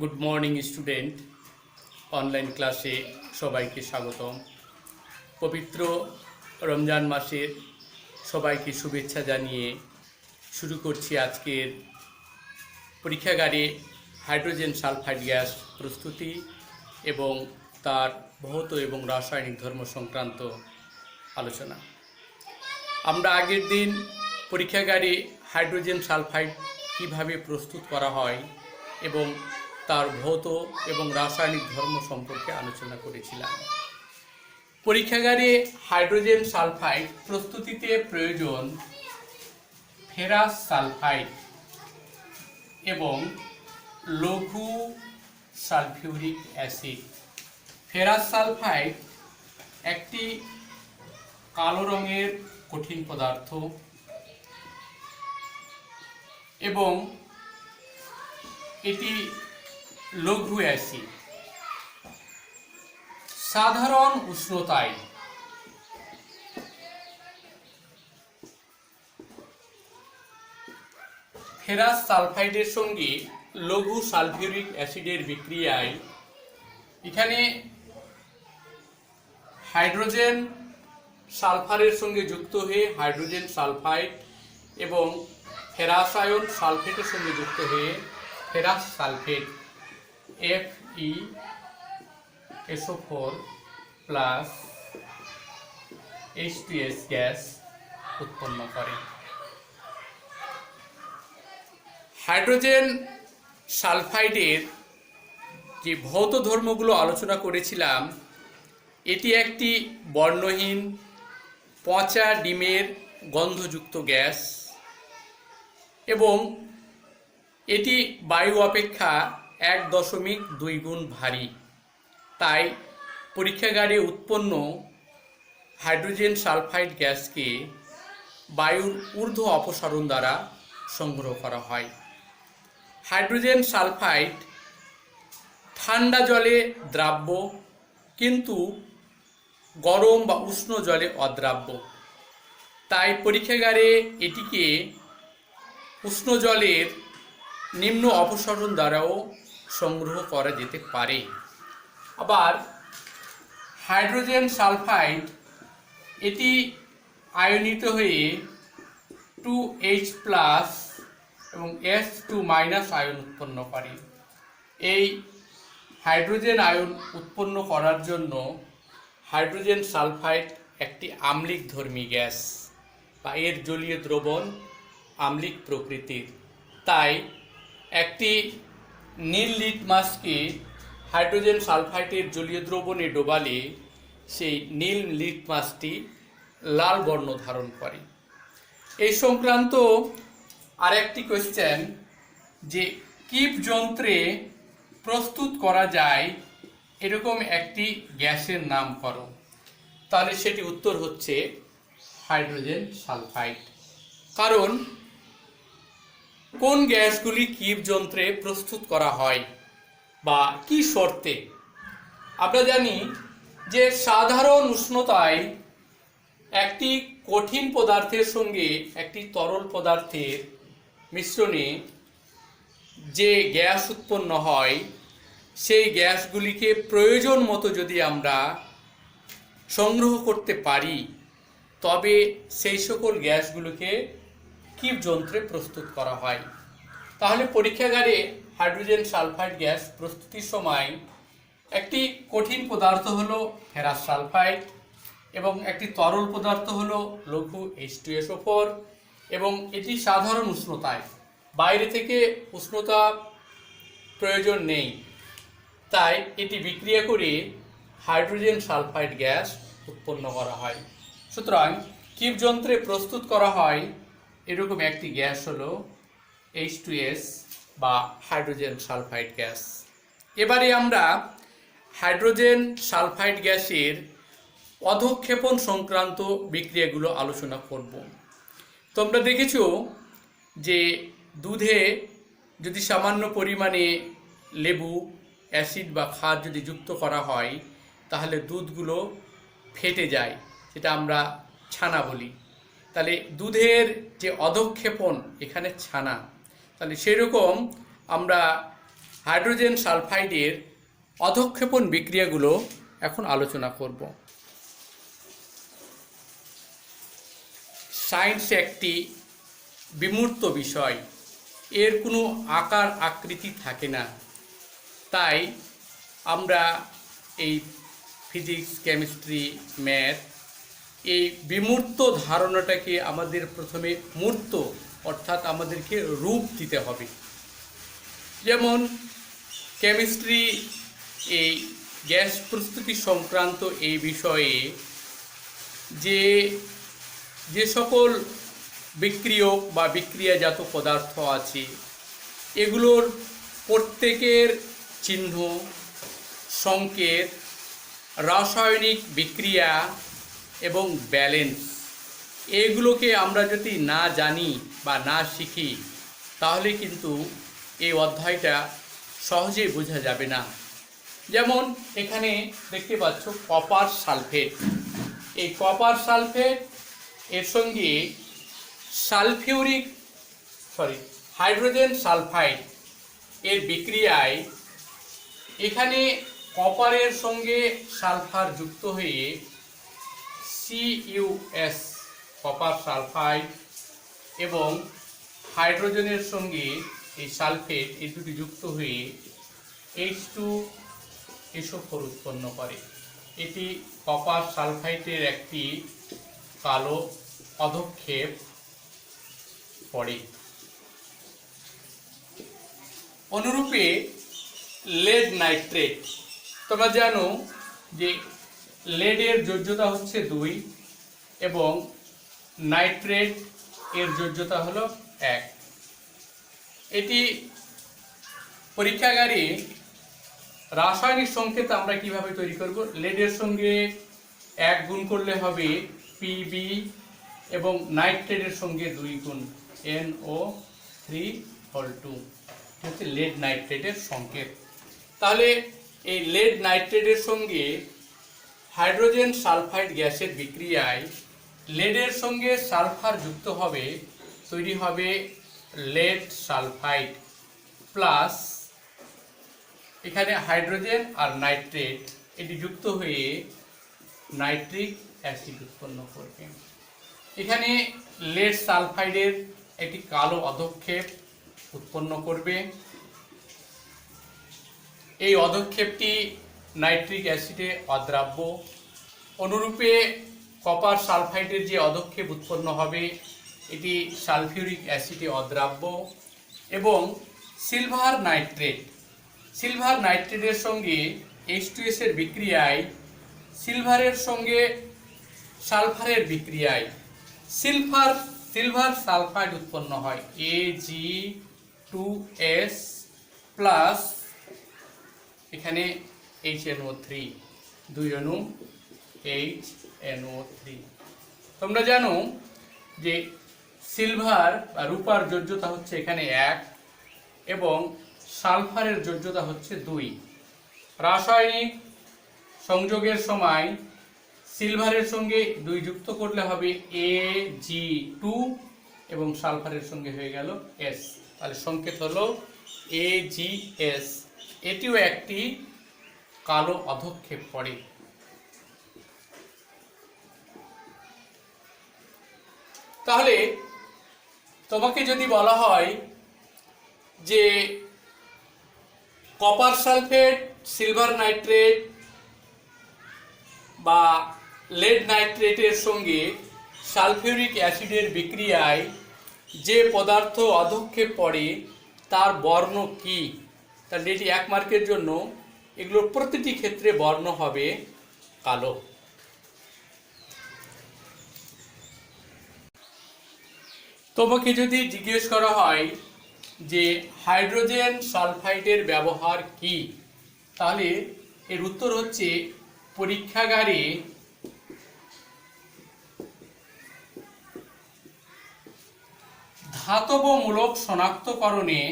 Good morning student, online ক্লাসে সবাইকে স্বাগতম। পবিত্র রমজান মাসের সবাইকে শুভেচ্ছা জানিয়ে শুরু করছি আজকের পরীক্ষাগারে হাইড্রোজেন সালফাইড গ্যাস প্রস্তুতি এবং তার ভৌত এবং রাসায়নিক ধর্ম সংক্রান্ত আলোচনা। আমরা আগের দিন পরীক্ষাগারে হাইড্রোজেন সালফাইড কিভাবে প্রস্তুত করা হয় এবং তার ভৌত এবং রাসায়নিক ধর্ম সম্পর্কে আলোচনা করেছিলাম। পরীক্ষাগারে হাইড্রোজেন সালফাইড প্রস্তুতিতে প্রয়োজন ফেরাস সালফাইড এবং লঘু সালফিউরিক অ্যাসিড। ফেরাস সালফাইড একটি কালো রঙের কঠিন পদার্থ এবং এটি লঘু অ্যাসিড। সাধারণ উষ্ণতায় ফেরাস সালফাইডের সঙ্গে লঘু সালফিউরিক অ্যাসিডের বিক্রিয়ায় এখানে হাইড্রোজেন সালফারের সঙ্গে যুক্ত হয়ে হাইড্রোজেন সালফাইড এবং ফেরাস আয়ন সালফেটের সঙ্গে যুক্ত হয়ে ferrous sulphate FeSO4 plus H2S gas উৎপন্ন করে। হাইড্রোজেন সালফাইডের যে ভৌত ধর্মগুলো আলোচনা করেছিলাম, এটি একটি বর্ণহীন পচা ডিমের গন্ধযুক্ত গ্যাস এবং এটি বায়ু অপেক্ষা 1.2 গুণ ভারী। তাই পরীক্ষাগারে উৎপন্ন হাইড্রোজেন সালফাইড গ্যাসকে বায়ুর ঊর্ধ্ব অপসারণ দ্বারা সংগ্রহ করা হয়। হাইড্রোজেন সালফাইড ঠান্ডা জলে দ্রাব্য, কিন্তু গরম বা উষ্ণ জলে অদ্রাব্য। তাই পরীক্ষাগারে এটিকে উষ্ণ জলের নিম্ন অপসারণ দ্বারাও সংগ্রহ করা যেতে পারে। আবার হাইড্রোজেন সালফাইড এটি আয়নিত হয়ে 2H+ এবং S2- আয়ন উৎপন্ন করে। এই হাইড্রোজেন আয়ন উৎপন্ন করার জন্য হাইড্রোজেন সালফাইড একটি আম্লিকধর্মী গ্যাস বা এর জলীয় দ্রবণ আম্লিক প্রকৃতির। তাই একটি নীল লিটমাসকে হাইড্রোজেন সালফাইডের জলীয় দ্রবণে ডোবালে সেই নীল লিটমাসটি লাল বর্ণ ধারণ করে। এই সংক্রান্ত আরেকটি কোয়েশ্চেন, যে কিপ যন্ত্রে প্রস্তুত করা যায় এরকম একটি গ্যাসের নাম করো, তাহলে সেটি উত্তর হচ্ছে হাইড্রোজেন সালফাইড। কারণ কোন গ্যাসগুলি কিপ যন্ত্রে প্রস্তুত করা হয় বা কি শর্তে? আমরা জানি যে সাধারণ উষ্ণতায় একটি কঠিন পদার্থের সঙ্গে একটি তরল পদার্থের মিশ্রণে যে গ্যাস উৎপন্ন হয়, সেই গ্যাসগুলিকে প্রয়োজন মতো যদি আমরা সংগ্রহ করতে পারি, তবে সেই সকল গ্যাসগুলোকে কিপ যন্ত্রে প্রস্তুত করা হয়। তাহলে পরীক্ষাগারে হাইড্রোজেন সালফাইড গ্যাস প্রস্তুতির সময় একটি কঠিন পদার্থ হলো ফেরাস সালফাইড এবং একটি তরল পদার্থ হলো লঘু H2SO4 এবং এটি সাধারণ উষ্ণতায়, বাইরে থেকে উষ্ণতা প্রয়োজন নেই, তাই এটি বিক্রিয়া করে হাইড্রোজেন সালফাইড গ্যাস উৎপন্ন করা হয়। সুতরাং কিপ যন্ত্রে প্রস্তুত করা হয় এরকম একটি গ্যাস হলো H2S বা হাইড্রোজেন সালফাইড গ্যাস। এবারে আমরা হাইড্রোজেন সালফাইড গ্যাসের অধঃক্ষেপণ সংক্রান্ত বিক্রিয়াগুলো আলোচনা করব। তোমরা দেখেছো যে দুধে যদি সামান্য পরিমাণে লেবু, অ্যাসিড বা ক্ষার যদি যুক্ত করা হয়, তাহলে দুধগুলো ফেটে যায়, যেটা আমরা ছানা বলি। তাহলে দুধের যে অধঃক্ষেপণ এখানে ছানা, তাহলে সেরকম আমরা হাইড্রোজেন সালফাইডের অধঃক্ষেপণ বিক্রিয়াগুলো এখন আলোচনা করব। সায়েন্স একটি বিমূর্ত বিষয়, এর কোনো আকার আকৃতি থাকে না। তাই আমরা এই ফিজিক্স, কেমিস্ট্রি, ম্যাথ এই বিমূর্ত ধারণাটাকে আমাদের প্রথমে মূর্ত অর্থাৎ আমাদেরকে রূপ দিতে হবে। যেমন কেমিস্ট্রি এই গ্যাস প্রস্তুতি সংক্রান্ত এই বিষয়ে যে সকল বিক্রিয়ক বা বিক্রিয়াজাত পদার্থ আছে এগুলোর প্রত্যেকের চিহ্ন, সংকেত, রাসায়নিক বিক্রিয়া এবং ব্যালেন্স এগুলোকে আমরা যদি না জানি বা না শিখি তাহলে কিন্তু এই অধ্যায়টা সহজেই বোঝা যাবে না। যেমন এখানে দেখতে পাচ্ছ কপার সালফেট। এই কপার সালফেট এর সঙ্গে হাইড্রোজেন সালফাইড এর বিক্রিয়ায় এখানে কপারের সঙ্গে সালফার যুক্ত হয়ে CuS কপার সালফাইড এবং হাইড্রোজেনের সঙ্গে এই সালফেট এই দুটি যুক্ত হয়ে H2SO4 উৎপন্ন করে। এটি কপার সালফাইডের একটি কালো অধঃক্ষেপ পড়ে। অনুরূপে লেড নাইট্রেট, তোমরা জানো যে লেডের যোজ্যতা হচ্ছে 2 এবং নাইট্রেট এর যোজ্যতা হলো 1। এটি পরীক্ষাগারে রাসায়নিক সংকেত আমরা কিভাবে তৈরি করব? লেডের সঙ্গে 1 গুণ করলে হবে Pb এবং নাইট্রেটের সঙ্গে 2 গুণ NO3(2) হচ্ছে লেড নাইট্রেটের সংকেত। তাহলে এই লেড নাইট্রেটের সঙ্গে হাইড্রোজেন সালফাইড গ্যাসের বিক্রিয়ায় লেডের সঙ্গে সালফার যুক্ত হবে, তৈরি হবে লেড সালফাইড প্লাস এখানে হাইড্রোজেন আর নাইট্রেট এটি যুক্ত হয়ে নাইট্রিক অ্যাসিড উৎপন্ন করবে। এখানে লেড সালফাইডের একটি কালো অধঃক্ষেপ উৎপন্ন করবে। এই অধঃক্ষেপটি নাইট্রিক অ্যাসিডে অদ্রাব্য। অনুরূপে কপার সালফাইডের যে অধঃক্ষেপ উৎপন্ন হবে এটি সালফিউরিক অ্যাসিডে অদ্রাব্য এবং সিলভার নাইট্রেটের সঙ্গে H2S এর বিক্রিয়ায় সিলভারের সঙ্গে সালফারের বিক্রিয়ায় সিলভার সালফাইড উৎপন্ন হয় Ag2S প্লাস এখানে HNO3 2 অণু HNO3। তোমরা জানো যে সিলভার বা রূপার যোজ্যতা হচ্ছে এখানে 1 এবং সালফারের যোজ্যতা হচ্ছে 2। রাসায়নিক সংযোগের সময় সিলভারের সঙ্গে 2 যুক্ত করলে হবে Ag2 এবং সালফারের সঙ্গে হয়ে গেল S, তাহলে সংকেত হলো AgS। এটিও একটি কালো অধঃক্ষেপ পড়ে। তাহলে তোমাকে যদি বলা হয় যে কপার সালফেট, সিলভার নাইট্রেট বা লেড নাইট্রেটের সঙ্গে সালফিউরিক অ্যাসিডের বিক্রিয়ায় যে পদার্থ অধঃক্ষেপ পড়ে তার বর্ণ কি, তাহলে এটি 1 মার্কের জন্য এগুলোর প্রতিটি ক্ষেত্রে বর্ণ হবে কালো। তোমাকে যদি জিজ্ঞেস করা হয় যে হাইড্রোজেন সালফাইডের ব্যবহার কি, তাহলে এর উত্তর হচ্ছে পরীক্ষাগারে ধাতবমূলক শনাক্তকরণে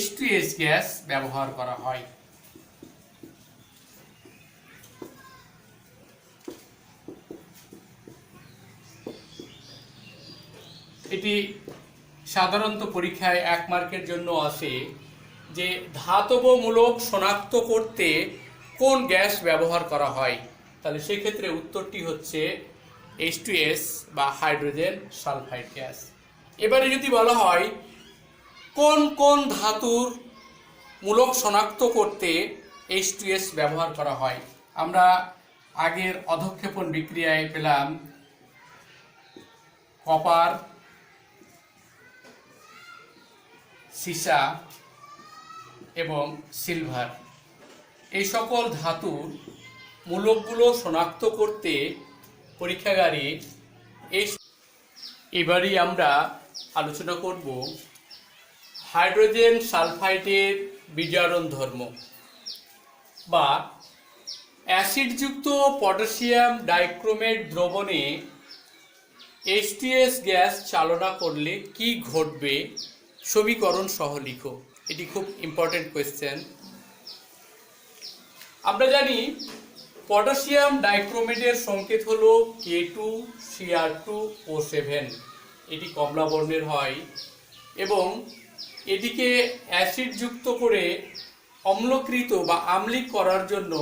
H2S গ্যাস ব্যবহার করা হয়। এটি সাধারণত পরীক্ষায় 1 মার্কের জন্য আসে যে ধাতব মূলক শনাক্ত করতে কোন গ্যাস ব্যবহার করা হয়। তাহলে সেই ক্ষেত্রে উত্তরটি হচ্ছে H2S বা হাইড্রোজেন সালফাইড গ্যাস। এবারে যদি বলা হয় কোন কোন ধাতুর মূলক শনাক্ত করতে H2S ব্যবহার করা হয়, আমরা আগের অধঃক্ষেপণ বিক্রিয়ায় পেলাম কপার, সীসা এবং সিলভার। এই সকল ধাতুর মূলকগুলো শনাক্ত করতে পরীক্ষাগারে এবারই আমরা আলোচনা করব হাইড্রোজেন সালফাইডের বিজারণ ধর্ম বা অ্যাসিডযুক্ত পটাশিয়াম ডাইক্রোমেট দ্রবণে H2S গ্যাস চালনা করলে কি ঘটবে, সমীকরণ সহ লিখো। এটি খুব ইম্পর্টেন্ট কোয়েশ্চেন। আমরা জানি পটাশিয়াম ডাইক্রোমেটের সংকেত হলো K2Cr2O7, এটি কমলা বর্ণের হয় এবং এটিকে অ্যাসিডযুক্ত করে অম্লকৃত বা আম্লিক করার জন্য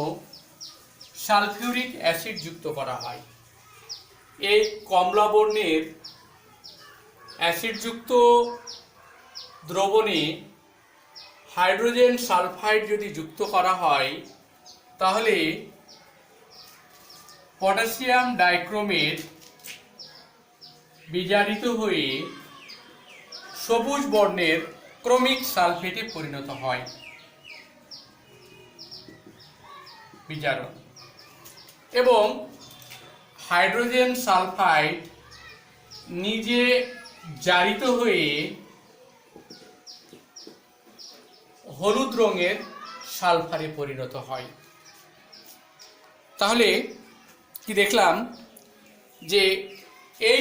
সালফিউরিক অ্যাসিড যুক্ত করা হয়। এই কমলা বর্ণের অ্যাসিডযুক্ত দ্রবণে হাইড্রোজেন সালফাইড যদি যুক্ত করা হয় তাহলে পটাশিয়াম ডাইক্রোমেট বিজারিত হয়ে সবুজ বর্ণের ক্রমিক সালফেটে পরিণত হয়। বিজারণ এবং হাইড্রোজেন সালফাইড নিজে জারিত হয়ে হলুদ রঙের সালফারে পরিণত হয়। তাহলে কি দেখলাম যে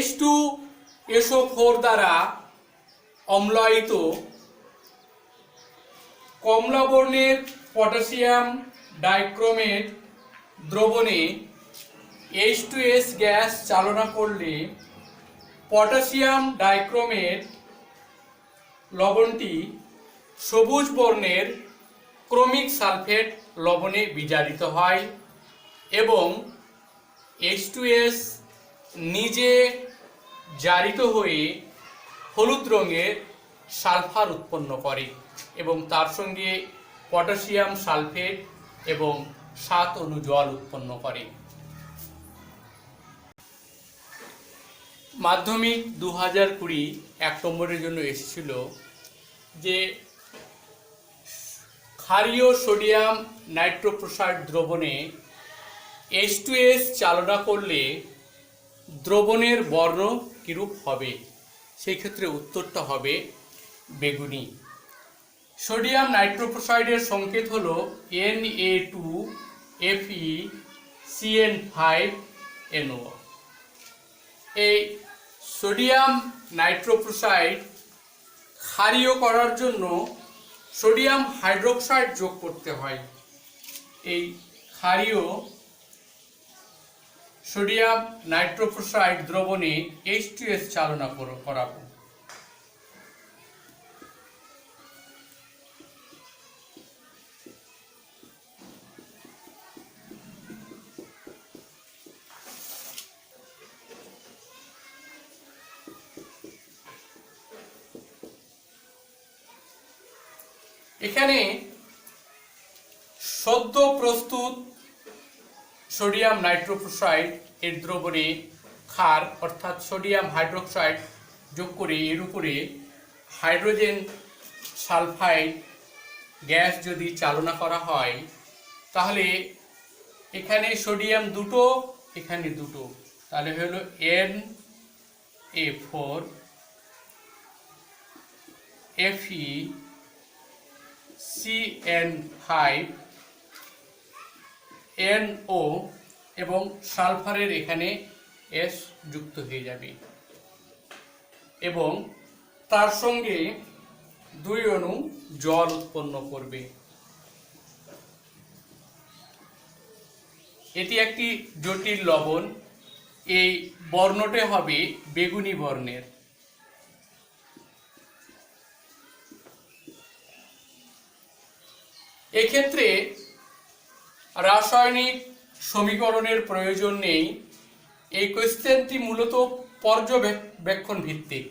H2SO4 দ্বারা অম্লায়িত কমলা বর্ণের পটাশিয়াম ডাইক্রোমেট দ্রবণে H2S গ্যাস চালনা করলে পটাশিয়াম ডাইক্রোমেট লবণটি সবুজ বর্ণের ক্রমিক সালফেট লবণে বিজারিত হয় এবং H2S নিজে জারিত হয়ে হলুদ রঙের সালফার উৎপন্ন করে এবং তার সঙ্গে পটাশিয়াম সালফেট এবং 7 অণু জল উৎপন্ন করে। মাধ্যমিক 2020 1 নম্বরের জন্য এসেছিল যে ক্ষারীয় সোডিয়াম নাইট্রোপ্রোসাইড দ্রবণে H2S চালনা করলে দ্রবণের বর্ণ কিরূপ হবে, সেই ক্ষেত্রে উত্তরটা হবে বেগুনি। সোডিয়াম নাইট্রোপ্রোসাইডের সংকেত হলো Na2FeCN5NO। এই সোডিয়াম নাইট্রোপ্রোসাইড ক্ষারীয় করার জন্য সোডিয়াম হাইড্রোক্সাইড যোগ করতে হয়। এই ক্ষারীয় সোডিয়াম নাইট্রোপ্রোসাইড দ্রবণে H2S চালনা করাবো। এখানে সদ্য প্রস্তুত সোডিয়াম নাইট্রোপ্রোসাইড এর দ্রবণে ক্ষার অর্থাৎ সোডিয়াম হাইড্রোক্সাইড যোগ করে এর উপরে হাইড্রোজেন সালফাইড গ্যাস যদি চালনা করা হয় তাহলে এখানে সোডিয়াম দুটো, এখানে দুটো, তাহলে হলো Na4 FeCN5NO এবং সালফারের এখানে S যুক্ত হয়ে যাবে এবং তার সঙ্গে 2 অণু জল উৎপন্ন করবে। এটি একটি জটিল লবণ। এই বর্ণটি হবে বেগুনি বর্ণের। এক্ষেত্রে রাসায়নিক সমীকরণের প্রয়োজন নেই। এই কোয়েশ্চেনটি মূলত পর্যবেক্ষণ ভিত্তিক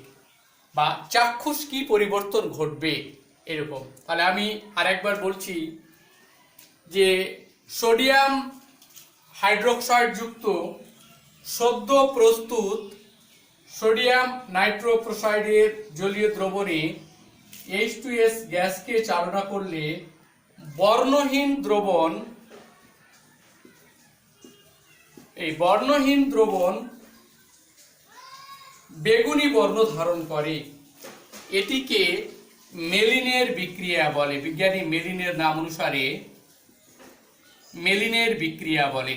বা চাক্ষুষ কি পরিবর্তন ঘটবে এরকম। তাহলে আমি আরেকবার বলছি যে সোডিয়াম হাইড্রোক্সাইড যুক্ত সদ্য প্রস্তুত সোডিয়াম নাইট্রোপ্রোসাইডের জলীয় দ্রবণে H2S গ্যাসকে চালনা করলে বর্ণহীন দ্রবণ বেগুনি বর্ণ ধারণ করে। এটিকে মেলিনের বিক্রিয়া বলে। বিজ্ঞানী মেলিনের নাম অনুসারে মেলিনের বিক্রিয়া বলে।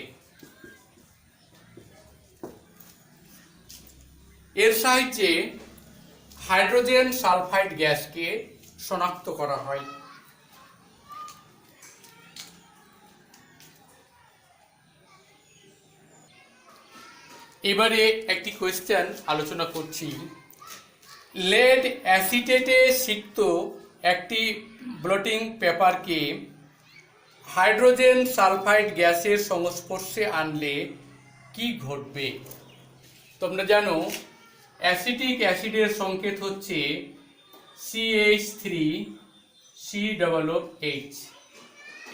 এর সাহায্যে হাইড্রোজেন সালফাইড গ্যাসকে শনাক্ত করা হয়। এবারে একটি কোয়েশ্চেন আলোচনা করছি। লেড অ্যাসিটেটে সিক্ত একটি ব্লটিং পেপারকে হাইড্রোজেন সালফাইড গ্যাসের সংস্পর্শে আনলে কি ঘটবে? তোমরা জানো অ্যাসিটিক অ্যাসিডের সংকেত হচ্ছে CH3COOH।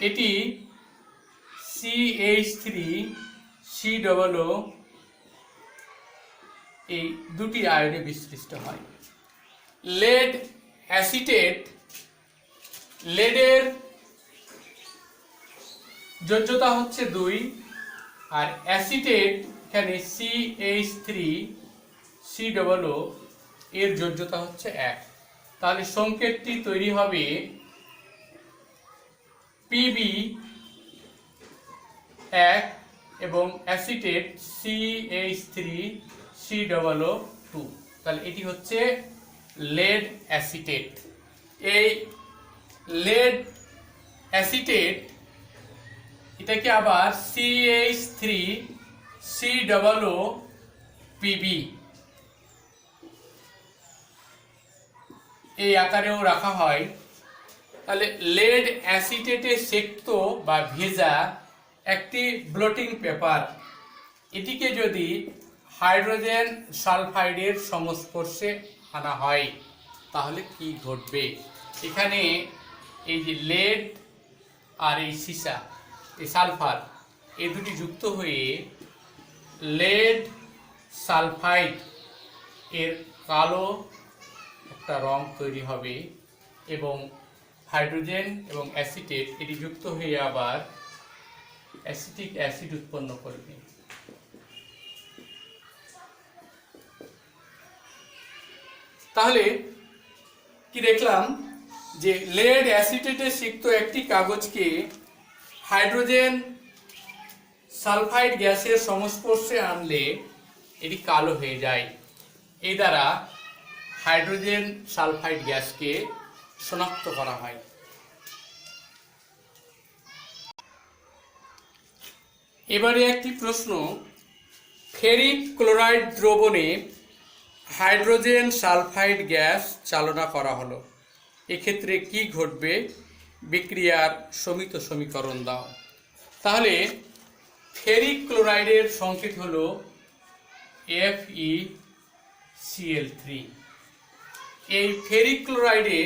এটি CH3COO এই দুটি আয়নে বিশিষ্ট হয়। লেড অ্যাসিটেট, লেডের যোজ্যতা হচ্ছে 2 আর অ্যাসিটেট এখানে CH3COO এর যোজ্যতা হচ্ছে 1। তাহলে সংকেতটি তৈরি হবে Pb1 এবং অ্যাসিটেট CH3COO2। তাহলে এটি হচ্ছে লেড অ্যাসিটেট। এই লেড অ্যাসিটেট এটাকে আবার CH3COOPb এই আকারেও রাখা হয়। তাহলে লেড অ্যাসিটেটে সেক্ত বা ভেজা একটি ব্লটিং পেপার, এটিকে যদি হাইড্রোজেন সালফাইডের সংস্পর্শে আনা হয় তাহলে কি ঘটবে? এখানে এই যে লেড আর এই সীসা, এই সালফার, এই দুটি যুক্ত হয়ে লেড সালফাইড এর কালো একটা রং তৈরি হবে এবং হাইড্রোজেন এবং অ্যাসিটেট এটি যুক্ত হয়ে আবার অ্যাসিটিক অ্যাসিড উৎপন্ন করবে। তাহলে কি দেখলাম যে লেড অ্যাসিটেটে সিক্ত একটি কাগজকে হাইড্রোজেন সালফাইড গ্যাসের সংস্পর্শে আনলে এটি কালো হয়ে যায়। এই দ্বারা হাইড্রোজেন সালফাইড গ্যাসকে শনাক্ত করা হয়। এবারে একটি প্রশ্ন, ফেরিক ক্লোরাইড দ্রবণে হাইড্রোজেন সালফাইড গ্যাস চালনা করা হলো, এক্ষেত্রে কি ঘটবে? বিক্রিয়ার সমিত সমীকরণ দাও। তাহলে ফেরিক ক্লোরাইডের সংকেত হলো FeCl3। এই ফেরিক ক্লোরাইডে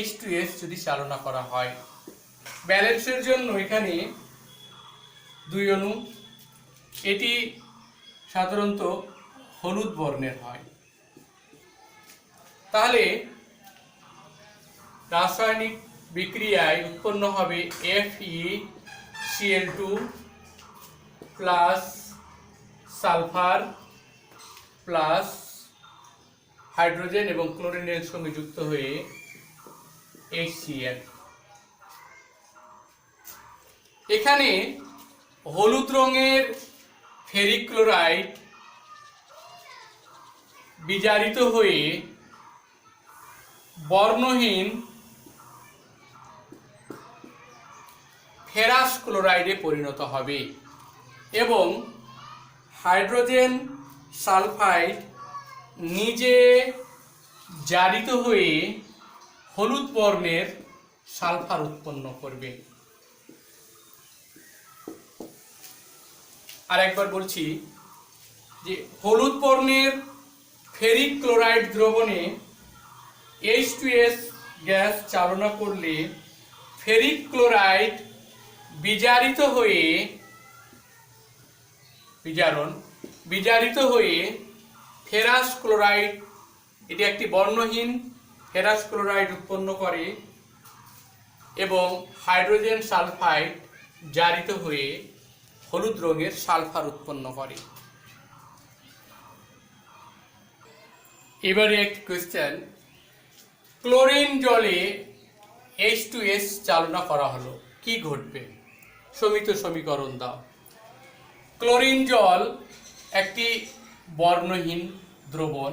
H2S যদি চালনা করা হয়, ব্যালেন্সের জন্য এখানে 2 অণু, এটি সাধারণত হলুদ বর্ণের হয়। তাহলে রাসায়নিক বিক্রিয়ায় উৎপন্ন হবে FeCl2 plus sulphur plus hydrogen এবং ক্লোরিনের সঙ্গে যুক্ত হয়ে HCl। এখানে হলুদ রঙের ফেরিক ক্লোরাইড বিজারিত হয়ে বর্ণহীন ফেরাস ক্লোরাইডে পরিণত হবে এবং হাইড্রোজেন সালফাইড নিজে জারিত হয়ে হলুদ বর্ণের সালফার উৎপন্ন করবে। আর একবার বলছি যে হলুদ বর্ণের ফেরিক ক্লোরাইড দ্রবণে H2S গ্যাস চালনা করলে ফেরিক ক্লোরাইড বিজারিত হয়ে ফেরাস ক্লোরাইড, এটি একটি বর্ণহীন ফেরাস ক্লোরাইড উৎপন্ন করে এবং হাইড্রোজেন সালফাইড জারিত হয়ে হলুদ রঙের সালফার উৎপন্ন করে। এবারে একটি কোয়েশ্চেন, ক্লোরিন জলে H2S চালনা করা হলো, কি ঘটবে? সমিত সমীকরণ দাও। ক্লোরিন জল একটি বর্ণহীন দ্রবণ,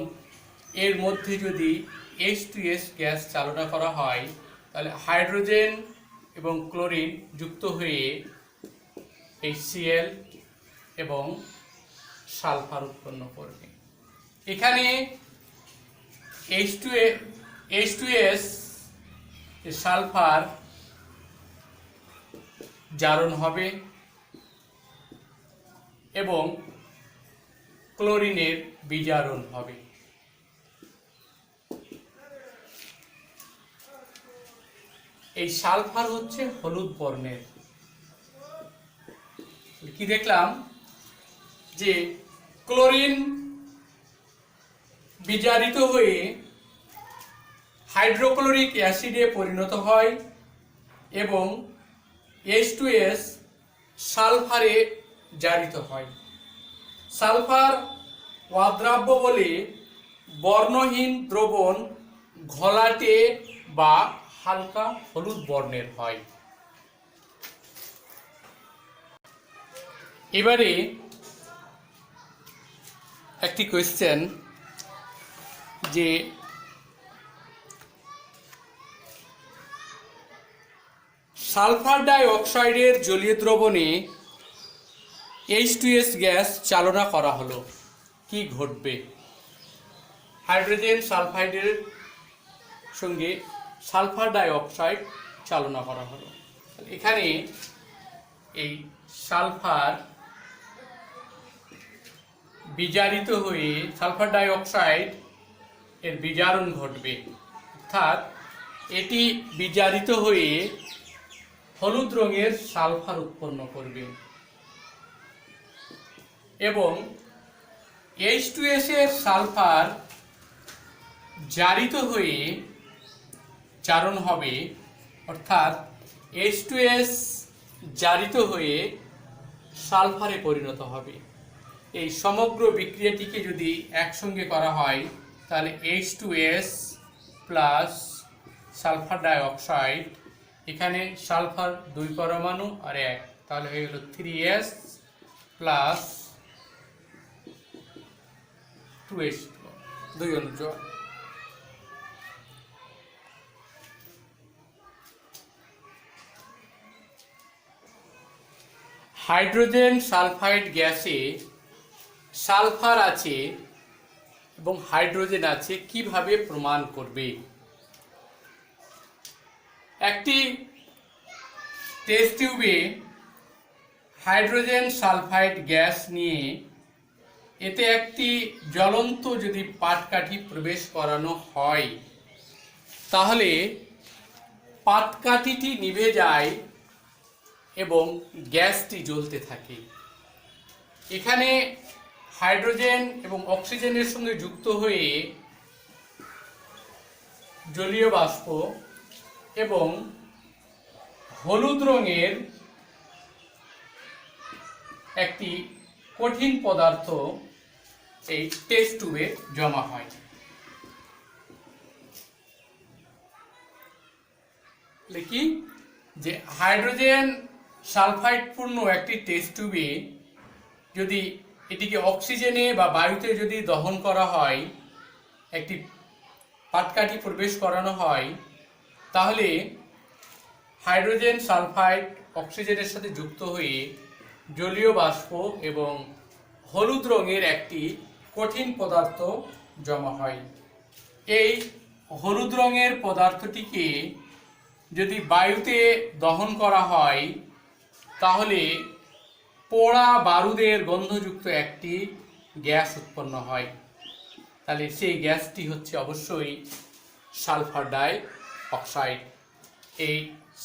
এর মধ্যে যদি H2S গ্যাস চালনা করা হয় তাহলে হাইড্রোজেন এবং ক্লোরিন যুক্ত হয়ে HCl এবং সালফার উৎপন্ন করবে। এখানে H2S সালফার জারণ হবে এবং ক্লোরিনের বিজারণ হবে। এই সালফার হচ্ছে হলুদ বর্ণের। কি দেখলাম যে ক্লোরিন বিজারিত হয়ে হাইড্রোক্লোরিক অ্যাসিডে পরিণত হয় এবং H2S সালফারে জারিত হয়। সালফার অদ্রাব্য বলে বর্ণহীন দ্রবণ ঘোলাটে বা হালকা হলুদ বর্ণের হয়। এবারে একটি কোয়েশ্চেন যে সালফার ডাই অক্সাইডের জলীয় দ্রবণে H2S গ্যাস চালনা করা হলো, কি ঘটবে? হাইড্রোজেন সালফাইডের সঙ্গে সালফার ডাই অক্সাইড চালনা করা হলো। এখানে এই সালফার বিজারিত হয়ে সালফার ডাই অক্সাইড এর বিজারণ ঘটবে, অর্থাৎ এটি বিজারিত হয়ে হলুদ রঙের সালফার উৎপন্ন করবে এবং H2S এর সালফার জারিত হয়ে জারণ হবে, অর্থাৎ H2S জারিত হয়ে সালফারে পরিণত হবে। এই সমগ্র বিক্রিয়াটিকে যদি একসঙ্গে করা হয় তাহলে H2S plus sulphur die oxide, এখানে সালফার 2 পরমাণু আর 1, তাহলে হয়ে গেল 3S প্লাস 2H2, 2 অণু জল। হাইড্রোজেন সালফাইড গ্যাসে সালফার আছে এবং হাইড্রোজেন আছে, কিভাবে প্রমাণ করবে? একটি টেস্ট টিউবে হাইড্রোজেন সালফাইড গ্যাস নিয়ে এতে একটি জ্বলন্ত যদি পাটকাঠি প্রবেশ করানো হয় তাহলে পাটকাঠিটি নিভে যায় এবং গ্যাসটি জ্বলতে থাকে। এখানে হাইড্রোজেন এবং অক্সিজেনের সঙ্গে যুক্ত হয়ে জলীয় বাষ্প এবং হলুদ রঙের একটি কঠিন পদার্থ এই টেস্ট টিউবে জমা হয়। কি যে হাইড্রোজেন সালফাইড পূর্ণ একটি টেস্ট টিউবে যদি এটিকে অক্সিজেনে বা বায়ুতে যদি দহন করা হয়, একটি পাটকাঠি প্রবেশ করানো হয়, তাহলে হাইড্রোজেন সালফাইড অক্সিজেনের সাথে যুক্ত হয়ে জলীয় বাষ্প এবং হলুদ রঙের একটি কঠিন পদার্থ জমা হয়। এই হলুদ রঙের পদার্থটিকে যদি বায়ুতে দহন করা হয় তাহলে পোড়া বারুদের গন্ধযুক্ত একটি গ্যাস উৎপন্ন হয়। তাহলে সেই গ্যাসটি হচ্ছে অবশ্যই সালফার ডাই অক্সাইড। এই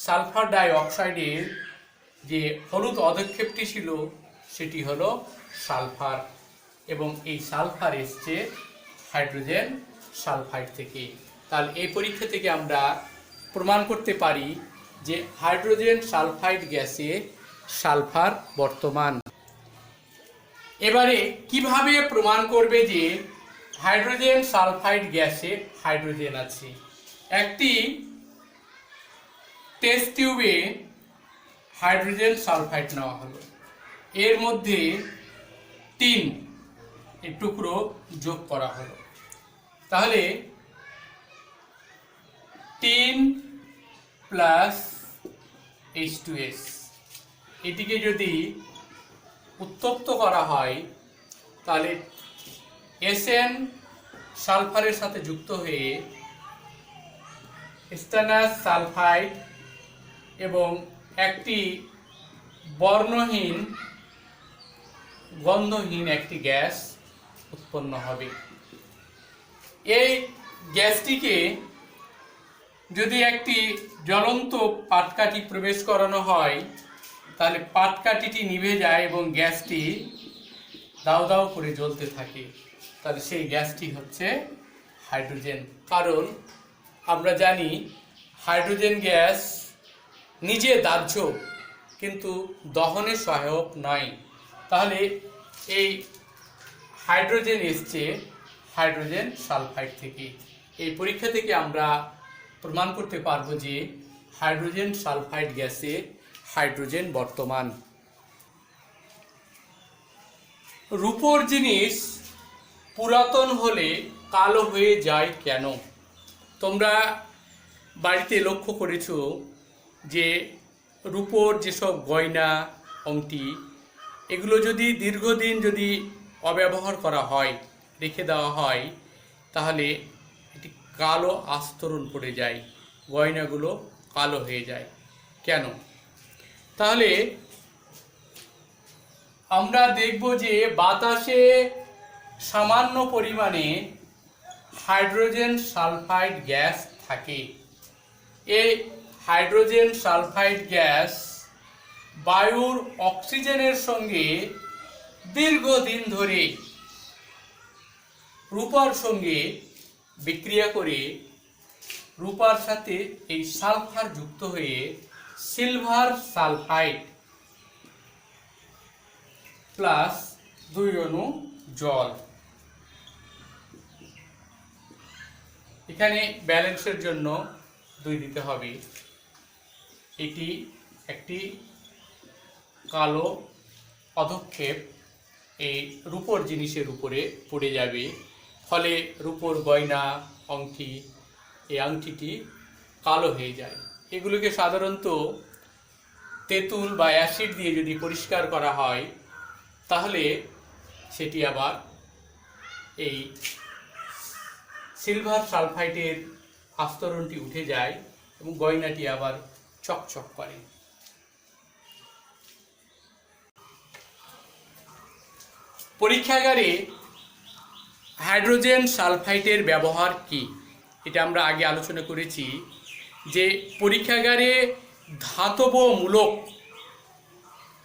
সালফার ডাই অক্সাইডের যে হলুদ অধক্ষেপটি ছিল সেটি হলো সালফার, এবং এই সালফার এসছে হাইড্রোজেন সালফাইড থেকে। তাহলে এই পরীক্ষা থেকে আমরা প্রমাণ করতে পারি যে হাইড্রোজেন সালফাইড গ্যাসে সালফার বর্তমান। এবারে কিভাবে প্রমাণ করবে যে হাইড্রোজেন সালফাইড গ্যাসে হাইড্রোজেন আছে? একটি টেস্ট টিউবে হাইড্রোজেন সালফাইড নেওয়া হলো, এর মধ্যে 3 টুকরো যোগ করা হলো। তাহলে 3 প্লাস H2S এটিকে যদি উত্তপ্ত করা হয় তাহলে Sn সালফারের সাথে যুক্ত হয়ে স্টেনাস সালফাইড এবং একটি বর্ণহীন গন্ধহীন একটি গ্যাস উৎপন্ন হবে। এই গ্যাসটিকে যদি একটি জ্বলন্ত পাটকাঠি প্রবেশ করানো হয় তাহলে পাটকাঠিটি নিভে যায় এবং গ্যাসটি দাউ দাউ করে জ্বলতে থাকে। তাহলে সেই গ্যাসটি হচ্ছে হাইড্রোজেন। কারণ আমরা জানি হাইড্রোজেন গ্যাস নিজে দাহ্য কিন্তু দহনে সহায়ক নয়। তাহলে এই হাইড্রোজেন এসছে হাইড্রোজেন সালফাইড থেকে। এই পরীক্ষা থেকে আমরা প্রমাণ করতে পারবো যে হাইড্রোজেন সালফাইড গ্যাসে হাইড্রোজেন বর্তমান। রূপোর জিনিস পুরাতন হলে কালো হয়ে যায় কেন? তোমরা বাড়িতে লক্ষ্য করেছো যে রূপোর যেসব গয়না আংটি এগুলো যদি দীর্ঘদিন যদি অব্যবহার করা হয়, রেখে দেওয়া হয়, তাহলে এটি কালো আস্তরণ পড়ে যায়, গয়নাগুলো কালো হয়ে যায় কেন? তাহলে আমরা দেখব যে বাতাসে সামান্য পরিমাণে হাইড্রোজেন সালফাইড গ্যাস থাকে। এই হাইড্রোজেন সালফাইড গ্যাস বায়ুর অক্সিজেনের সঙ্গে দীর্ঘদিন ধরে রূপার সঙ্গে বিক্রিয়া করে রূপার সাথে এই সালফার যুক্ত হয়ে সিলভার সালফাইড প্লাস 2 অণু জল। এখানে ব্যালেন্সের জন্য 2 দিতে হবে। এটি একটি কালো অধক্ষেপ এই রূপোর জিনিসের উপরে পড়ে যাবে, ফলে রূপোর গয়না আংটি, এই আংটিটি কালো হয়ে যায়। এগুলোকে সাধারণত তেঁতুল বা অ্যাসিড দিয়ে যদি পরিষ্কার করা হয় তাহলে সেটি আবার এই সিলভার সালফাইডের আস্তরণটি উঠে যায় এবং গয়নাটি আবার চকচক করে। পরীক্ষাগারে হাইড্রোজেন সালফাইডের ব্যবহার কি? এটা আমরা আগে আলোচনা করেছি যে পরীক্ষাগারে ধাতব মূলক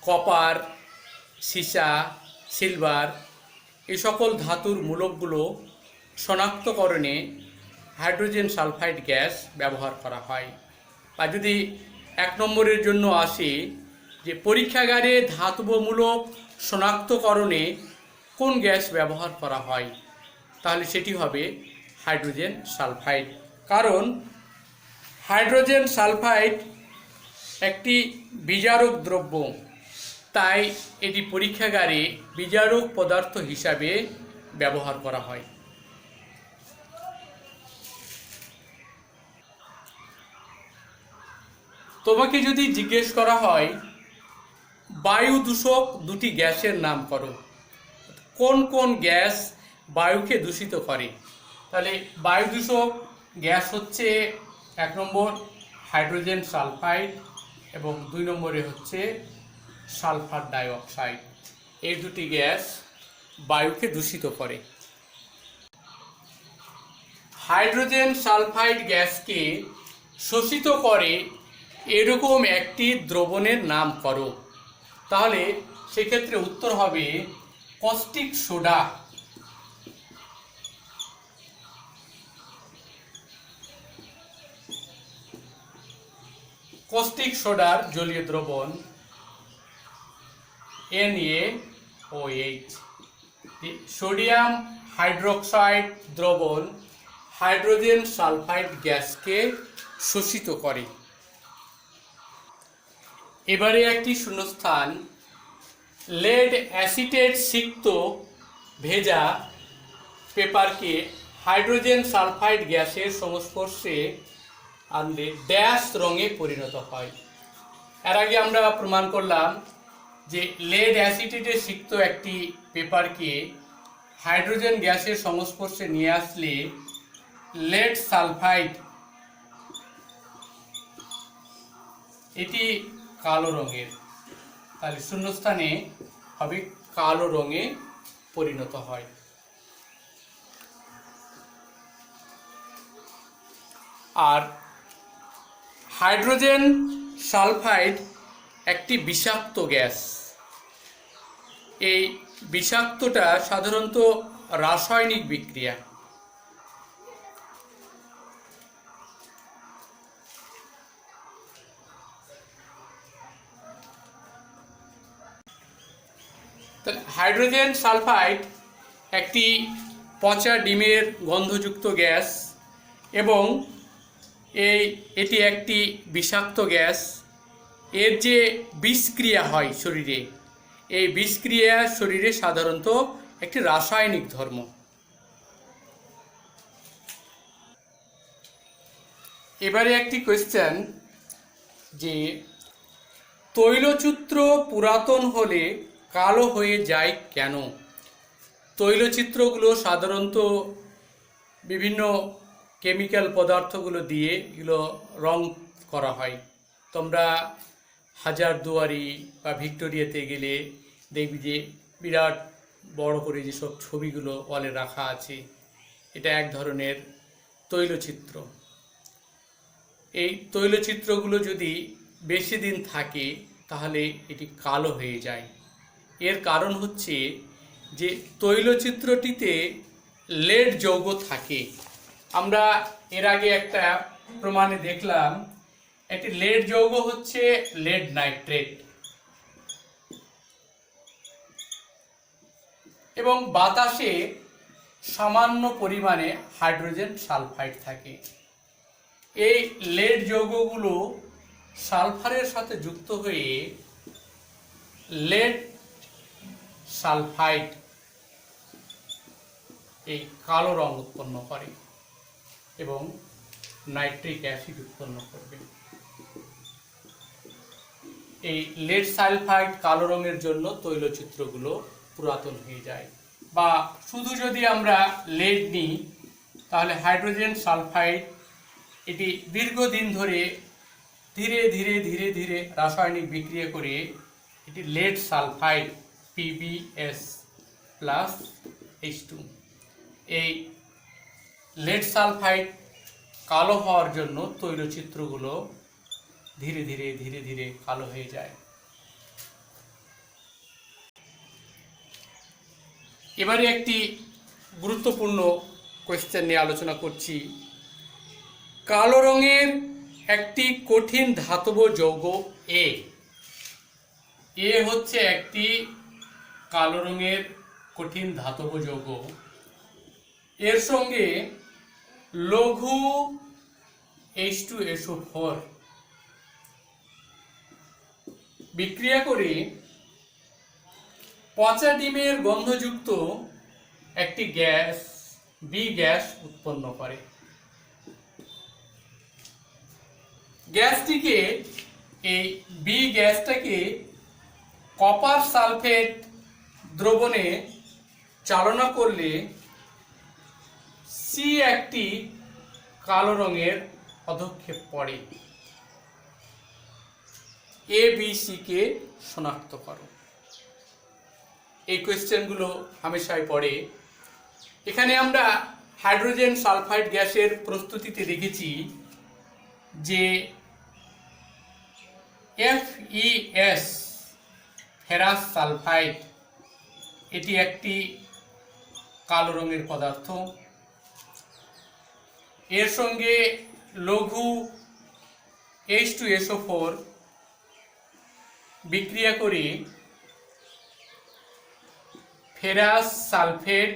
কপার, সীসা, সিলভার এই সকল ধাতুর মূলকগুলো শনাক্তকরণে হাইড্রোজেন সালফাইড গ্যাস ব্যবহার করা হয়। আর যদি 1 নম্বরের জন্য আসে যে পরীক্ষাগারে ধাতব মূলক শনাক্তকরণে কোন গ্যাস ব্যবহার করা হয়, তাহলে সেটি হবে হাইড্রোজেন সালফাইড। কারণ হাইড্রোজেন সালফাইড একটি বিজারক দ্রব্য, তাই এটি পরীক্ষাগারে বিজারক পদার্থ হিসাবে ব্যবহার করা হয়। তোমাকে যদি জিজ্ঞেস করা হয় বায়ু দূষক 2টি গ্যাসের নাম করো, কোন কোন গ্যাস বায়ুকে দূষিত করে, তাহলে বায়ু দূষক গ্যাস হচ্ছে 1 নম্বর হাইড্রোজেন সালফাইড এবং 2 নম্বরে হচ্ছে সালফার ডাইঅক্সাইড। এই দুটি গ্যাস বায়ুকে দূষিত করে। হাইড্রোজেন সালফাইড গ্যাসকে শোষিত করে এরকম একটি দ্রবণের নাম করো। তাহলে সেক্ষেত্রে উত্তর হবে কস্টিক সোডা। কস্টিক সোডার জলীয় দ্রবণ NaOH। সোডিয়াম হাইড্রোক্সাইড দ্রবণ হাইড্রোজেন সালফাইড গ্যাসকে শোষিত করে। এবারে একটি শূন্যস্থান, লেড অ্যাসিটেট সিক্ত ভেজা পেপারকে হাইড্রোজেন সালফাইড গ্যাসের সংস্পর্শে আনলে ড্যাশ রঙে পরিণত হয়। এর আগে আমরা প্রমাণ করলাম যে লেড অ্যাসিটেটে সিক্ত একটি পেপারকে হাইড্রোজেন গ্যাসের সংস্পর্শে নিয়ে আসলে লেড সালফাইড এটি কালো রঙের, তাহলে শূন্যস্থানে হবে কালো রঙে পরিণত হয়। আর হাইড্রোজেন সালফাইড একটি বিষাক্ত গ্যাস। এই বিষাক্তটা সাধারণত রাসায়নিক বিক্রিয়া। হাইড্রোজেন সালফাইড একটি পচা ডিমের গন্ধযুক্ত গ্যাস এবং এটি একটি বিষাক্ত গ্যাস। এর যে বিষক্রিয়া হয় শরীরে, এই বিষক্রিয়া শরীরে সাধারণত একটি রাসায়নিক ধর্ম। এবারে একটি কোয়েশ্চেন, যে তৈলচিত্র পুরাতন হলে কালো হয়ে যায় কেন? তৈলচিত্রগুলো সাধারণত বিভিন্ন কেমিক্যাল পদার্থগুলো দিয়ে এগুলো রং করা হয়। তোমরা হাজারদুয়ারি বা ভিক্টোরিয়াতে গেলে দেখবি যে বিরাট বড় করে যেসব ছবিগুলো ওয়ালে রাখা আছে, এটা এক ধরনের তৈলচিত্র। এই তৈলচিত্রগুলো যদি বেশি দিন থাকে তাহলে এটি কালো হয়ে যায়। এর কারণ হচ্ছে যে তৈলচিত্রটিতে লেড যৌগ থাকে। আমরা এর আগে একটা প্রমাণে দেখলাম, একটি লেড যৌগ হচ্ছে লেড নাইট্রেট, এবং বাতাসে সামান্য পরিমাণে হাইড্রোজেন সালফাইড থাকে। এই লেড যৌগগুলো সালফারের সাথে যুক্ত হয়ে লেড সালফাইড এই কালো রং উৎপন্ন করে এবং নাইট্রিক অ্যাসিড উৎপন্ন করবে। এই লেড সালফাইড কালো রঙের জন্য তৈলচিত্রগুলো পুরাতন হয়ে যায়। বা শুধু যদি আমরা লেড নিই তাহলে হাইড্রোজেন সালফাইড এটি দীর্ঘদিন ধরে ধীরে ধীরে ধীরে ধীরে রাসায়নিক বিক্রিয়া করে এটি লেড সালফাইড PbS+H2। এই লেড সালফাইড কালো হওয়ার জন্য তৈলচিত্রগুলো ধীরে ধীরে ধীরে ধীরে কালো হয়ে যায়। এবারে একটি গুরুত্বপূর্ণ কোয়েশ্চেন নিয়ে আলোচনা করছি। কালো রঙের একটি কঠিন ধাতব যৌগ এ হচ্ছে একটি কালো রঙের কঠিন ধাতব যৌগ। এর সঙ্গে লঘু H2SO4 বিক্রিয়া করে পচা ডিমের গন্ধযুক্ত একটি গ্যাস বি গ্যাস উৎপন্ন করে। গ্যাসটিকে এই বি গ্যাসটাকে কপার সালফেট দ্রবণে চালনা করলে সি একটি কালো রঙের পদক্ষেপ পড়ে। এ বি সি কে শনাক্ত করো। এই কোয়েশ্চেনগুলো হামেশাই পড়ে। এখানে আমরা হাইড্রোজেন সালফাইড গ্যাসের প্রস্তুতিতে দেখেছি যে FeS ফেরাস সালফাইড এটি একটি কালো রঙের পদার্থ। এর সঙ্গে লঘু H2SO4 বিক্রিয়া করে ফেরাস সালফেট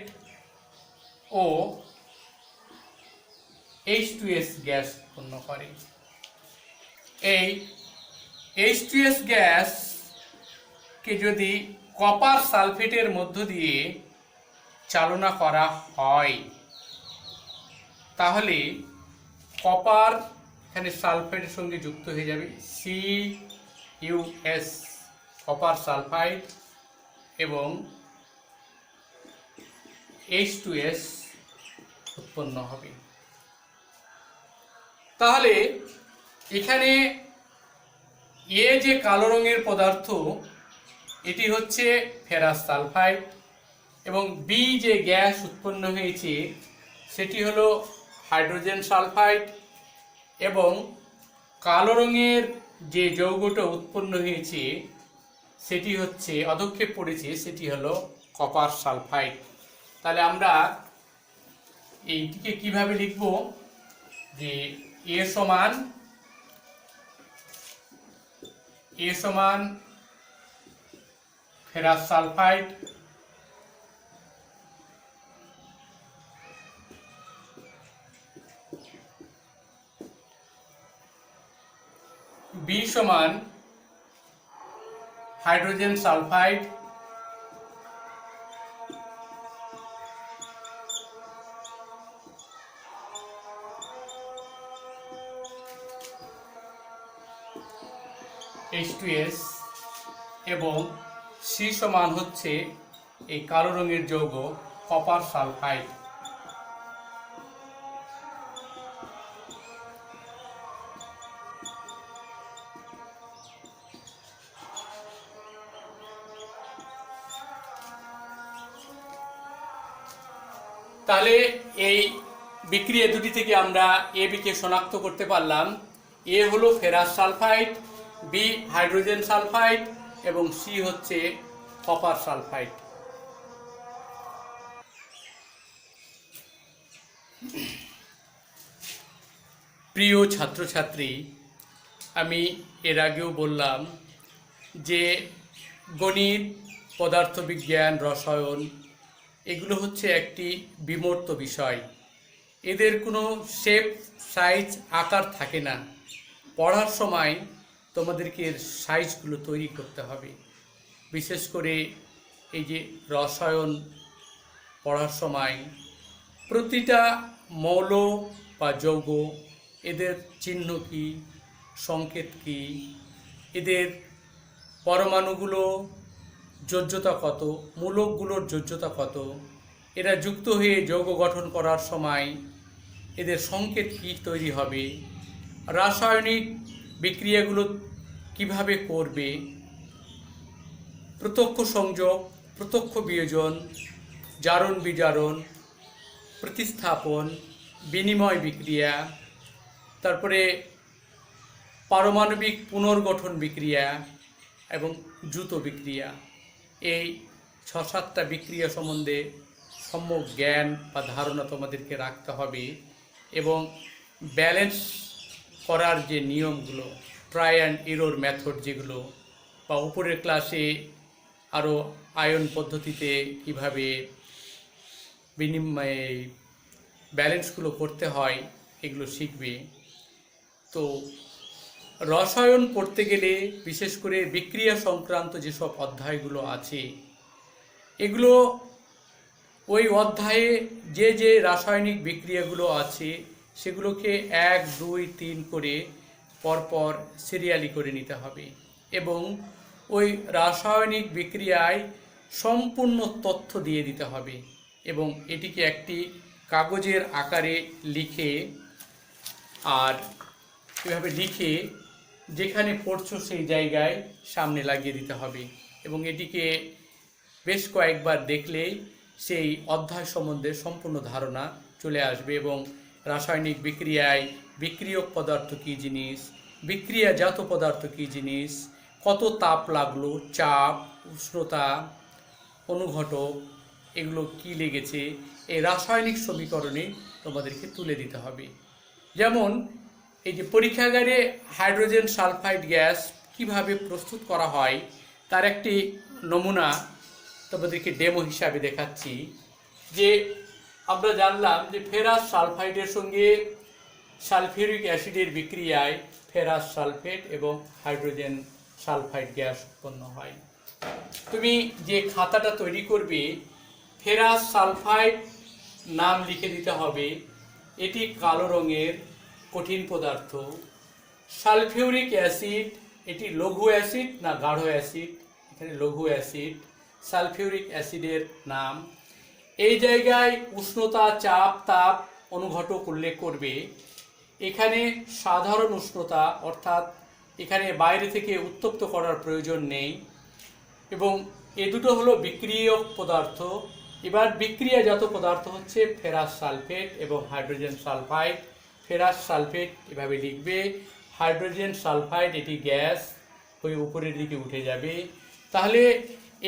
ও H2S গ্যাস উৎপন্ন করে। এই H2S গ্যাসকে যদি কপার সালফেটের মধ্য দিয়ে চালনা করা হয় তাহলে কপার এখানে সালফাইডের সঙ্গে যুক্ত হয়ে যাবে CuS কপার সালফাইড এবং H2S উৎপন্ন হবে। তাহলে এখানে এ যে কালো রঙের পদার্থ এটি হচ্ছে ফেরাস সালফাইড এবং বি যে গ্যাস উৎপন্ন হয়েছে সেটি হলো হাইড্রোজেন সালফাইড এবং কালো রঙের যে যৌগটা উৎপন্ন হয়েছে সেটি হচ্ছে অধক্ষেপ পড়েছে সেটি হলো কপার সালফাইড। তাহলে আমরা এইটিকে কিভাবে লিখব যে এ সমান ফেরাস সালফাইড বি সমান হাইড্রোজেন সালফাইড H2S এবং সি সমান হচ্ছে এই কালো রঙের যৌগ কপার সালফাইড। তাহলে এই বিক্রিয়া দুটি থেকে আমরা এ বিকে শনাক্ত করতে পারলাম। এ হলো ferrous sulphide, B hydrogen sulphide এবং সি হচ্ছে কপার সালফাইড। প্রিয় ছাত্রছাত্রী, আমি এর আগেও বললাম যে গণিত, পদার্থবিজ্ঞান, রসায়ন এগুলো হচ্ছে একটি বিমূর্ত বিষয়। এদের কোনো শেপ, সাইজ, আকার থাকে না। পড়ার সময় তোমাদেরকে এর সাইজগুলো তৈরি করতে হবে। বিশেষ করে এই যে রসায়ন পড়ার সময় প্রতিটা মৌল বা যৌগ এদের চিহ্ন কী, সংকেত কী, এদের পরমাণুগুলো যোজ্যতা কত, মূলকগুলোর যোজ্যতা কত, এরা যুক্ত হয়ে যৌগ গঠন করার সময় এদের সংকেত কী তৈরি হবে, রাসায়নিক বিক্রিয়াগুলো কিভাবে করবে, প্রত্যক্ষ সংযোগ, প্রত্যক্ষ বিয়োজন, জারণ বিজারণ, প্রতিস্থাপন, বিনিময় বিক্রিয়া, তারপরে পারমাণবিক পুনর্গঠন বিক্রিয়া এবং দ্রুত বিক্রিয়া, এই ৬-৭টা বিক্রিয়া সম্বন্ধে সম্যক জ্ঞান বা ধারণা তোমাদেরকে রাখতে হবে এবং ব্যালেন্স করার যে নিয়মগুলো, ট্রাই অ্যান্ড এরর মেথড যেগুলো, বা উপরের ক্লাসে আরও আয়ন পদ্ধতিতে কীভাবে বিনিময়ে ব্যালেন্সগুলো করতে হয় এগুলো শিখবে। তো রসায়ন পড়তে গেলে বিশেষ করে বিক্রিয়া সংক্রান্ত যেসব অধ্যায়গুলো আছে এগুলো ওই অধ্যায়ে যে যে রাসায়নিক বিক্রিয়াগুলো আছে সেগুলোকে 1, 2, 3 করে পরপর সিরিয়ালি করে নিতে হবে এবং ওই রাসায়নিক বিক্রিয়ায় সম্পূর্ণ তথ্য দিয়ে দিতে হবে এবং এটিকে একটি কাগজের আকারে লিখে আর এভাবে লিখে যেখানে পড়ছো সেই জায়গায় সামনে লাগিয়ে দিতে হবে এবং এটিকে বেশ কয়েকবার দেখলেই সেই অধ্যায় সম্বন্ধে সম্পূর্ণ ধারণা চলে আসবে এবং রাসায়নিক বিক্রিয়ায় বিক্রিয়ক পদার্থ কী জিনিস, বিক্রিয়াজাত পদার্থ কী জিনিস, কত তাপ লাগলো, চাপ, উষ্ণতা, অনুঘটক, এগুলো কি লেগেছে, এই রাসায়নিক সমীকরণে তোমাদেরকে তুলে দিতে হবে। যেমন এই যে পরীক্ষাগারে হাইড্রোজেন সালফাইড গ্যাস কিভাবে প্রস্তুত করা হয় তার একটি নমুনা তোমাদেরকে ডেমো হিসাবে দেখাচ্ছি। যে আমরা জানলাম যে ফেরাস সালফাইডের সঙ্গে সালফিউরিক অ্যাসিডের বিক্রিয়ায় ফেরাস সালফেট এবং হাইড্রোজেন সালফাইড গ্যাস উৎপন্ন হয়। তুমি যে খাতাটা তৈরি করবে, ফেরাস সালফাইড নাম লিখে দিতে হবে, এটি কালো রঙের কঠিন পদার্থ। সালফিউরিক অ্যাসিড, এটি লঘু অ্যাসিড না গাঢ় অ্যাসিড, এখানে লঘু অ্যাসিড, সালফিউরিক অ্যাসিডের নাম। এই জায়গায় উষ্ণতা, চাপ, তাপ, অনুঘটক উল্লেখ করবে। এখানে সাধারণ উষ্ণতা, অর্থাৎ এখানে বাইরে থেকে উত্তপ্ত করার প্রয়োজন নেই, এবং এ দুটো হলো বিক্রিয়ক পদার্থ। এবার বিক্রিয়াজাত পদার্থ হচ্ছে ফেরাস সালফেট এবং হাইড্রোজেন সালফাইড। ফেরাস সালফেট এভাবে লিখবে, হাইড্রোজেন সালফাইড এটি গ্যাস হয়ে উপরের দিকে উঠে যাবে। তাহলে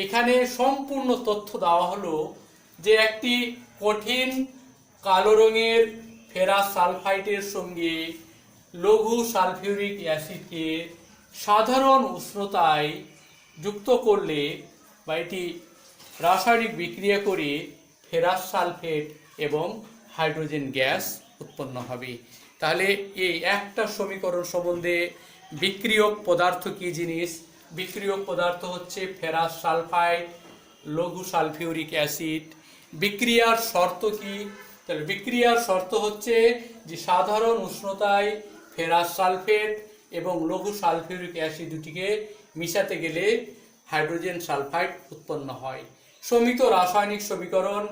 এখানে সম্পূর্ণ তথ্য দেওয়া হলো যে একটি কঠিন কালো রঙের ফেরাস সালফাইডের সঙ্গে লঘু সালফিউরিক অ্যাসিডকে সাধারণ উষ্ণতায় যুক্ত করলে বা এটি রাসায়নিক বিক্রিয়া করে ফেরাস সালফেট এবং হাইড্রোজেন গ্যাস উৎপন্ন হবে। তাহলে এই একটা সমীকরণ সম্বন্ধে বিক্রিয়ক পদার্থ কী জিনিস, বিক্রিয়ক পদার্থ হচ্ছে ফেরাস সালফাইড, লঘু সালফিউরিক অ্যাসিড। বিক্রিয়ার শর্ত কি? তাহলে বিক্রিয়ার শর্ত হচ্ছে যে সাধারণ উষ্ণতায় ফেরাস সালফেট এবং লঘু সালফিউরিক অ্যাসিড দুটিকে মিশাতে গেলে হাইড্রোজেন সালফাইড উৎপন্ন হয়। সমিত রাসায়নিক সমীকরণ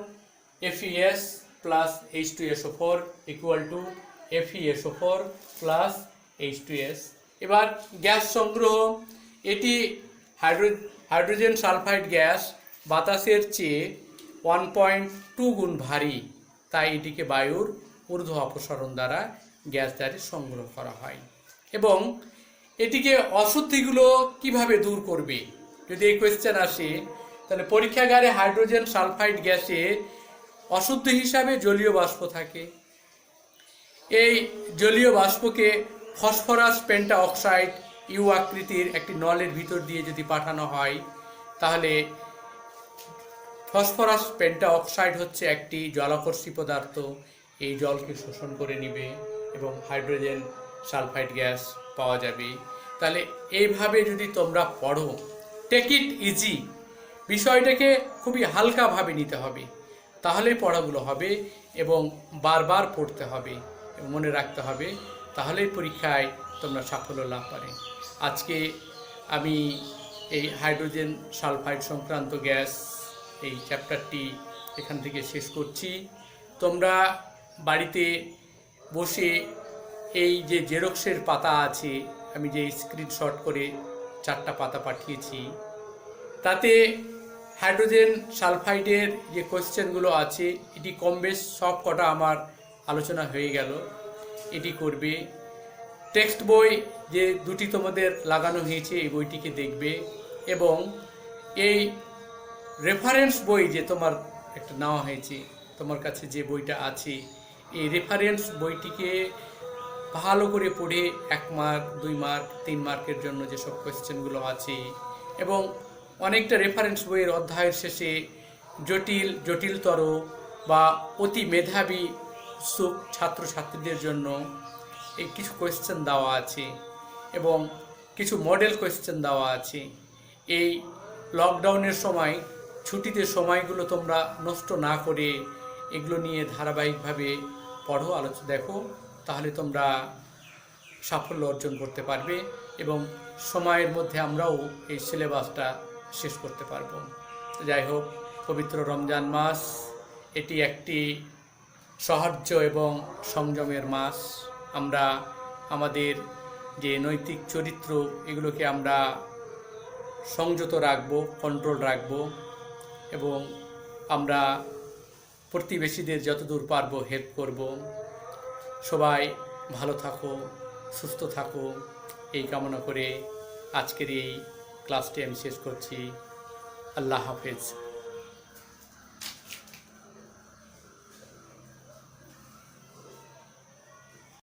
FeS plus H2SO4 equal to FeSO4 plus H2S। এবার গ্যাস সংগ্রহ, এটি হাইড্রোজেন সালফাইড গ্যাস বাতাসের চেয়ে 1.2 গুণ ভারী, তাই এটিকে বায়ুর ঊর্ধ্ব অপসারণ দ্বারা গ্যাস দ্বারে সংগ্রহ করা হয়। এবং এটিকে অশুদ্ধিগুলো কিভাবে দূর করবে, যদি এই কোয়েশ্চেন আসে, তাহলে পরীক্ষাগারে হাইড্রোজেন সালফাইড গ্যাসে অশুদ্ধি হিসাবে জলীয় বাষ্প থাকে। এই জলীয় বাষ্পকে ফসফরাস পেন্টা অক্সাইড ইউ আকৃতির একটি নলের ভিতর দিয়ে যদি পাঠানো হয়, তাহলে ফসফরাস পেন্টা অক্সাইড হচ্ছে একটি জলাকর্ষী পদার্থ, এই জলকে শোষণ করে নেবে এবং হাইড্রোজেন সালফাইড গ্যাস পাওয়া যাবে। তাহলে এইভাবে যদি তোমরা পড়ো, টেক ইট ইজি, বিষয়টাকে খুবই হালকাভাবে নিতে হবে, তাহলে পড়াগুলো হবে এবং বারবার পড়তে হবে এবং মনে রাখতে হবে, তাহলেই পরীক্ষায় তোমরা সাফল্য লাভ পাবে। আজকে আমি এই হাইড্রোজেন সালফাইড সংক্রান্ত গ্যাস এই চ্যাপ্টারটি এখান থেকে শেষ করছি। তোমরা বাড়িতে বসে এই যে জেরক্সের পাতা আছে, আমি যে স্ক্রিনশট করে 4টা পাতা পাঠিয়েছি, তাতে হাইড্রোজেন সালফাইডের যে কোয়েশ্চেনগুলো আছে, এটি কম বেশ সব কটা আমার আলোচনা হয়ে গেল। এটি করবে। টেক্সট বই যে দুটি তোমাদের লাগানো হয়েছে, এই বইটিকে দেখবে এবং এই রেফারেন্স বই যে তোমার একটা নেওয়া হয়েছে, তোমার কাছে যে বইটা আছে, এই রেফারেন্স বইটিকে ভালো করে পড়ে 1 মার্ক, 2 মার্ক, 3 মার্কের জন্য যেসব কোয়েশ্চেনগুলো আছে, এবং অনেকটা রেফারেন্স বইয়ের অধ্যায়ের শেষে জটিলতর বা অতি মেধাবী ছাত্রছাত্রীদের জন্য এই কিছু কোয়েশ্চেন দেওয়া আছে এবং কিছু মডেল কোয়েশ্চেন দেওয়া আছে। এই লকডাউনের সময়, ছুটিতে সময়গুলো তোমরা নষ্ট না করে এগুলো নিয়ে ধারাবাহিকভাবে পড়ো, দেখো, তাহলে তোমরা সাফল্য অর্জন করতে পারবে এবং সময়ের মধ্যে আমরাও এই সিলেবাসটা শেষ করতে পারবো। যাই হোক, পবিত্র রমজান মাস, এটি একটি সহ্য এবং সংযমের মাস। আমরা আমাদের যে নৈতিক চরিত্র, এগুলোকে আমরা সংযত রাখবো, কন্ট্রোল রাখবো, এবং আমরা প্রতিবেশীদের যতদূর পারবো হেল্প করব। সবাই ভালো থাকো, সুস্থ থাকো, এই কামনা করে আজকের এই ক্লাসটি আমি শেষ করছি। আল্লাহ হাফেজ।